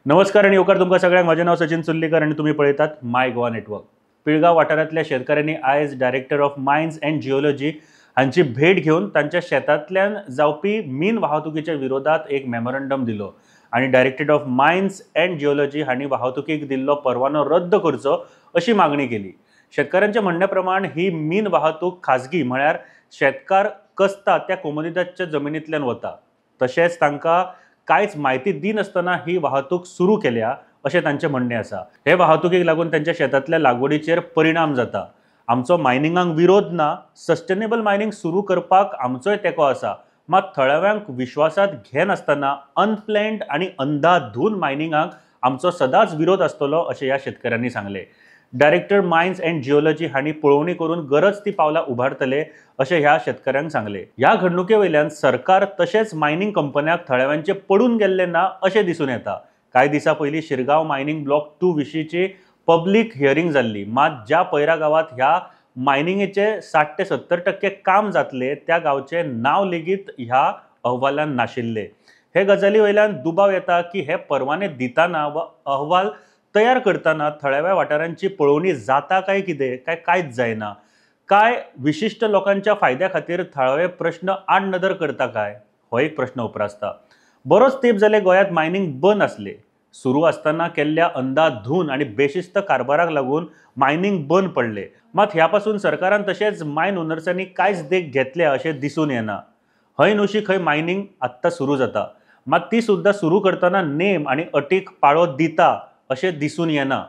नमस्कार आणि येवकार तुमकां सगळ्यांक। माझे नाव सचिन सुल्लीकर आणि तुम्ही पळयतात माय गोवा नेटवर्क। पिळगांव वाठारांतल्या शेतकऱ्यांनी आयज director of mines and geology हांची भेट घेवन तांच्या शेतांतल्यान जावपी मीन वाहतुकीच्या विरोधात एक मेमोरंडम दिलो आणि director of mines and geology हांणी वाहतुकीक दिल्लो परवानो रद्द करचो अशी मागणी केली। शेतकऱ्यांच्या म्हणण्या प्रमाण ही मीन वाहतूक खाजगी म्हळ्यार शेतकार कसता त्या कोमुनिदादच्या जमिनींतल्यान वता, तशेंच तांकां कांयच म्हायती दिनासतना ही वाहतूक सुरू केल्या अशें तांचें म्हणणें आसा। हे वाहतुकीक लागून तांच्या शेतांतल्या लागवडीचेर परिणाम जाता। आमचो मायनिंगाक विरोध ना, सस्टेनेबल मायनिंग सुरू करपाक आमचोय तेंको आसा, मात थळाव्यांक विश्वासात घेनासतना अनप्लॅन्ड आनी अंधाधुंद मायनिंगाक आमचो सदांच विरोध आसतलो अशें ह्या शेतकऱ्यांनी सांगलें। डायरेक्टर मायन्स अँड जिओलॉजी हांणी पळोवणी करून गरज ती पावलां उबारतले अशें ह्या शेतकऱ्यांक सांगलें। ह्या घडणुके वयल्यान सरकार तशेंच मायनिंग कंपन्याक थळाव्यांचे पडून गेल्ले ना अशें दिसून येता। कांय दिसा पयलीं शिरगांव मायनिंग ब्लॉक 2 विशींची पब्लीक हियरिंग जाल्ली, मात ज्या पैरा गांवांत ह्या मायनिंगेचे 60 ते 70% काम जातले त्या गांवचें नांव लेगीत ह्या अहवालांत नाशिल्लें। हे गजाली वयल्यान दुबाव येता की हे परवाने दितना वा अहवाल तयार करतना थळाव्या वाठारांची पळोवणी जाता काय कितें, काय कांयच जायना, काय विशिष्ट लोकांच्या फायद्या खातीर थळावे प्रश्न आडनदर करता काय, हो एक प्रश्न उपरासता। बरोच तेंप जाले गोंयांत मायनिंग बंद आसले। सुरू आसतना केल्ल्या अंधाधुंद आनी बेशिस्त कारबाराक लागून मायनिंग बंद पडले, मात ह्या पासून सरकारान तशेंच मायन ओनर्सांनी कांयच देख घेतल्या अशें दिसून येना। हय नुशी खंय मायनिंग आत्तां सुरू जाता, मात ती सुद्दां सुरू करतना नेम आनी अटीक पाळो दिता अशें दिसून येना।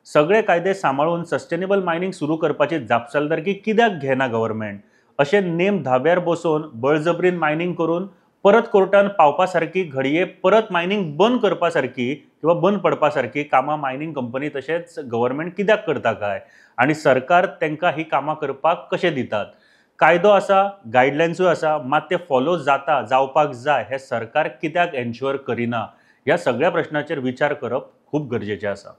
सगळे कायदे सांबाळून सस्टेनेबल मायनिंग सुरू करपाची जापसालदारकी कित्याक घेना गव्हर्नमेंट? अशे नेम धाब्यार बसोवन बळजबरीन मायनिंग करून परत कोर्टान पावपा सारकी घडये परत मायनिंग बंद करपा सारकी किंवा बंद पडपा सारकी कामां मायनिंग कंपनी तशेंच गव्हर्नमेंट कित्याक करता काय? आनी सरकार तांकां ही कामां करपाक कशें दितात? कायदो आसा, गायडलायन्सूय आसा, मात ते फॉलो जावपाक जाय हे सरकार कित्याक एन्श्युअर करिना? ह्या सगळ्या प्रश्नाचेर विचार करप खूब गरजेचें आसा।